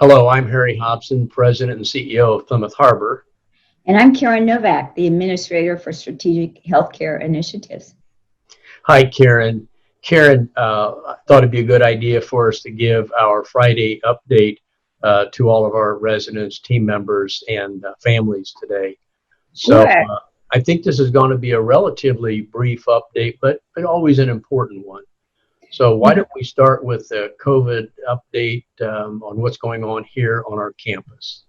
Hello, I'm Harry Hobson, President and CEO of Plymouth Harbor. And I'm Karen Novak, the Administrator for Strategic Healthcare Initiatives. Hi, Karen. Karen, I thought it'd be a good idea for us to give our Friday update to all of our residents, team members, and families today. So Sure. I think this is going to be a relatively brief update, but always an important one. So why don't we start with the COVID update on what's going on here on our campus?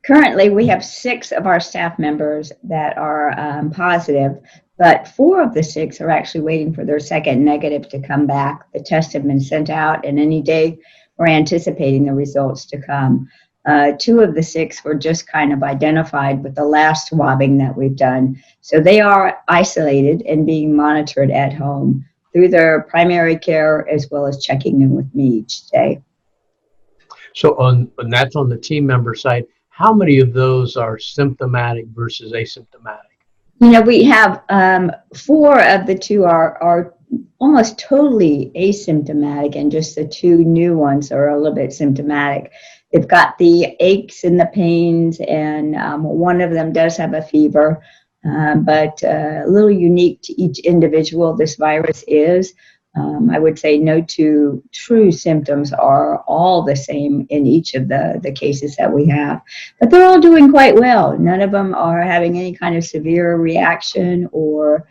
Currently, we have 6 of our staff members that are positive, but 4 of the 6 are actually waiting for their second negative to come back. The tests have been sent out, and any day we're anticipating the results to come. 2 of the 6 were just kind of identified with the last swabbing that we've done. So they are isolated and being monitored at home through their primary care as well as checking in with me each day. So and that's on the team member side. How many of those are symptomatic versus asymptomatic? We have 4 of the 2 are almost totally asymptomatic, and just the 2 new ones are a little bit symptomatic. They've got the aches and the pains, and one of them does have a fever, but a little unique to each individual, this virus is. I would say no 2 true symptoms are all the same in each of the cases that we have, but they're all doing quite well. None of them are having any kind of severe reaction or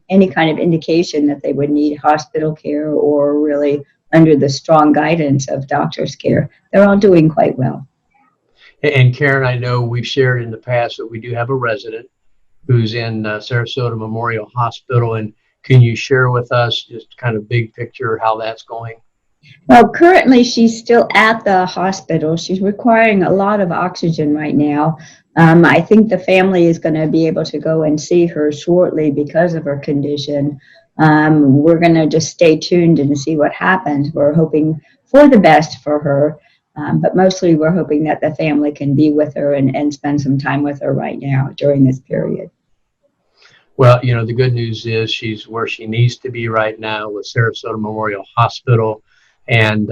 any kind of indication that they would need hospital care or really under the strong guidance of doctor's care. They're all doing quite well. And Karen, I know we've shared in the past that we do have a resident who's in Sarasota Memorial Hospital. And can you share with us just kind of big picture how that's going? Well, currently she's still at the hospital. She's requiring a lot of oxygen right now. I think the family is going to be able to go and see her shortly because of her condition. We're going to just stay tuned and see what happens. We're hoping for the best for her, but mostly we're hoping that the family can be with her and spend some time with her right now during this period. Well, the good news is she's where she needs to be right now with Sarasota Memorial Hospital. And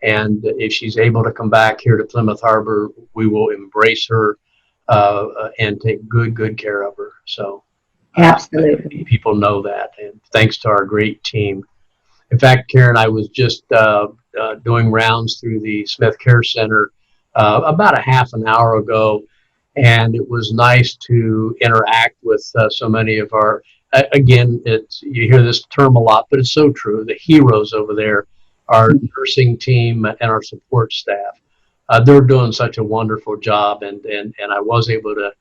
if she's able to come back here to Plymouth Harbor, we will embrace her and take good care of her. So Absolutely. people know that. And thanks to our great team. In fact, Karen, I was just doing rounds through the Smith Care Center about a half an hour ago. And it was nice to interact with so many of our, again, you hear this term a lot, but it's so true. The heroes over there, our nursing team and our support staff. They're doing such a wonderful job, and I was able to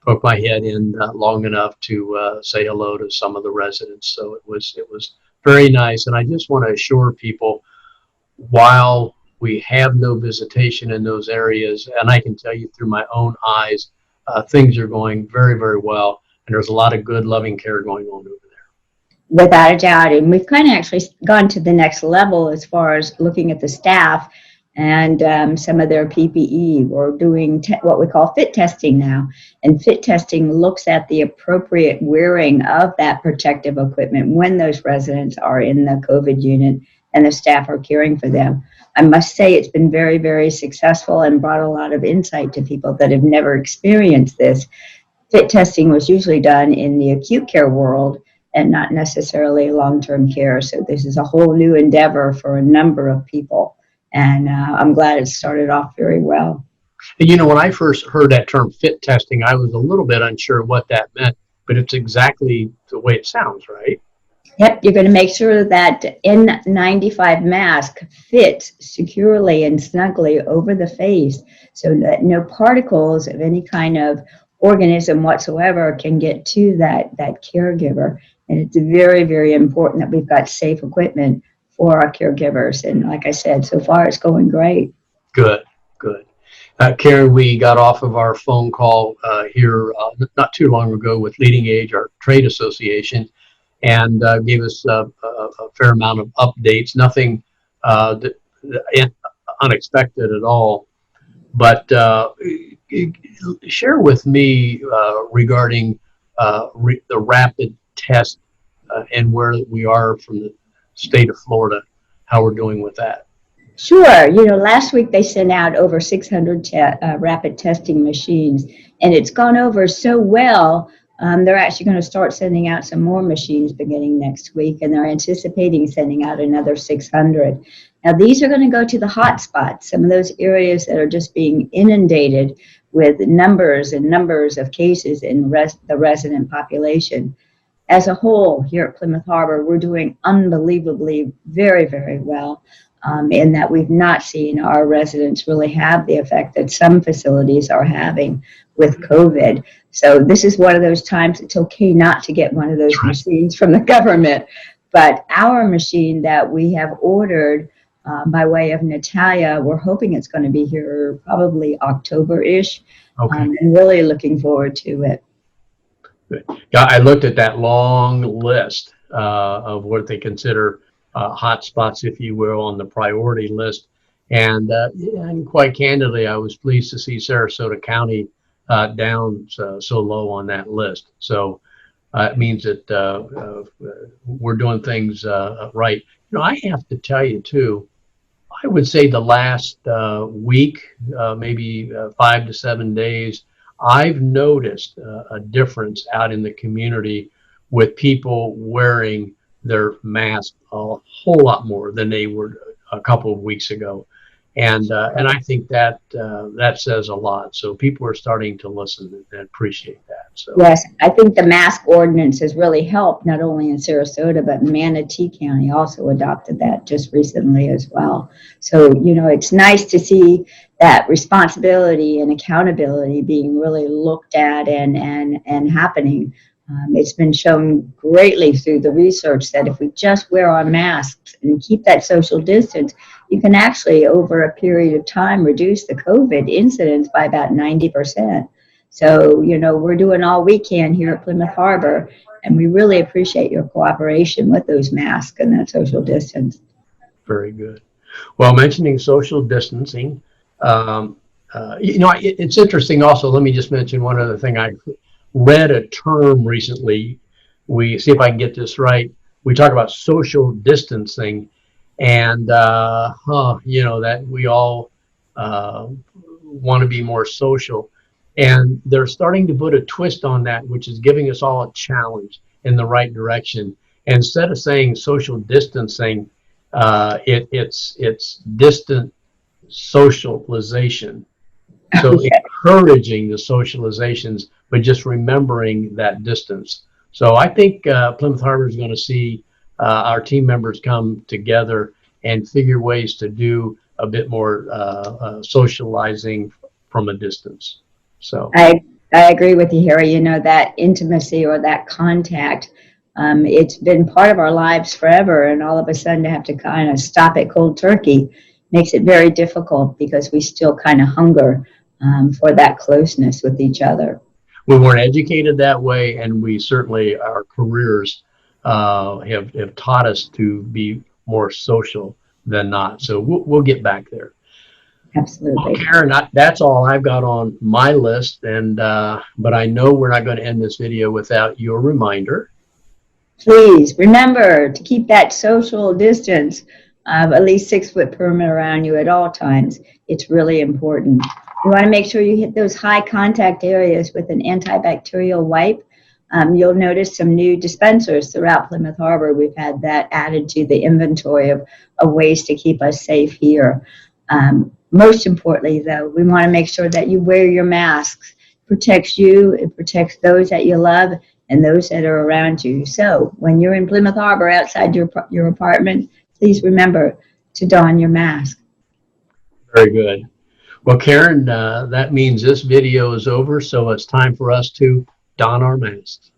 poke my head in long enough to say hello to some of the residents. So it was very nice, and I just want to assure people, while we have no visitation in those areas, and I can tell you through my own eyes, things are going very well, and there's a lot of good, loving care going on over there. Without a doubt. And we've kind of actually gone to the next level as far as looking at the staff and some of their PPE. We're doing what we call fit testing now. And fit testing looks at the appropriate wearing of that protective equipment when those residents are in the COVID unit and the staff are caring for them. I must say it's been very successful and brought a lot of insight to people that have never experienced this. Fit testing was usually done in the acute care world and not necessarily long-term care. So this is a whole new endeavor for a number of people. And I'm glad it started off very well. And when I first heard that term fit testing, I was a little bit unsure what that meant, but it's exactly the way it sounds, right? Yep, you're going to make sure that N95 mask fits securely and snugly over the face so that no particles of any kind of organism whatsoever can get to that caregiver. And it's very important that we've got safe equipment for our caregivers. And like I said, so far it's going great. Good. Karen, we got off of our phone call here not too long ago with Leading Age, our trade association, and gave us a fair amount of updates. Nothing unexpected at all. But share with me regarding the rapid test and where we are from the state of Florida, how we're doing with that. Sure. Last week they sent out over 600 rapid testing machines, and it's gone over so well. They're actually going to start sending out some more machines beginning next week, and they're anticipating sending out another 600. Now, these are going to go to the hot spots, some of those areas that are just being inundated with numbers and numbers of cases in the resident population. As a whole, here at Plymouth Harbor, we're doing unbelievably very, very well, in that we've not seen our residents really have the effect that some facilities are having with COVID. So this is one of those times it's okay not to get one of those machines from the government. But our machine that we have ordered by way of Natalia, we're hoping it's going to be here probably October-ish. Okay. I'm really looking forward to it. Yeah, I looked at that long list of what they consider hot spots, if you will, on the priority list. And quite candidly, I was pleased to see Sarasota County down so low on that list. So it means that we're doing things right. I have to tell you, too, I would say the last week, maybe 5 to 7 days, I've noticed a difference out in the community with people wearing their mask a whole lot more than they were a couple of weeks ago. And I think that that says a lot. So people are starting to listen and appreciate that. So yes, I think the mask ordinance has really helped, not only in Sarasota, but Manatee County also adopted that just recently as well. So, it's nice to see that responsibility and accountability being really looked at and happening. It's been shown greatly through the research that if we just wear our masks and keep that social distance, you can actually, over a period of time, reduce the COVID incidence by about 90%. So, we're doing all we can here at Plymouth Harbor, and we really appreciate your cooperation with those masks and that social distance. very good. Well, mentioning social distancing, it's interesting also. Let me just mention one other thing. I read a term recently. We see if I can get this right. We talk about social distancing, and that we all want to be more social, and they're starting to put a twist on that, which is giving us all a challenge in the right direction. And instead of saying social distancing, it's distant socialization. So encouraging the socializations, but just remembering that distance. So I think Plymouth Harbor is going to see our team members come together and figure ways to do a bit more socializing from a distance. So I agree with you, Harry. That intimacy or that contact, it's been part of our lives forever, and all of a sudden to have to kind of stop it cold turkey makes it very difficult because we still kind of hunger for that closeness with each other. we weren't educated that way, and we certainly, our careers have taught us to be more social than not. So we'll get back there. Absolutely. Well, Karen, that's all I've got on my list, and but I know we're not going to end this video without your reminder. Please remember to keep that social distance of at least 6 foot perimeter around you at all times. It's really important. You want to make sure you hit those high contact areas with an antibacterial wipe. You'll notice some new dispensers throughout Plymouth Harbor. We've had that added to the inventory of ways to keep us safe here. Most importantly, though, we want to make sure that you wear your masks. It protects you, it protects those that you love, and those that are around you. So when you're in Plymouth Harbor outside your apartment, please remember to don your mask. Very good. Well, Karen, that means this video is over, so it's time for us to don our masks.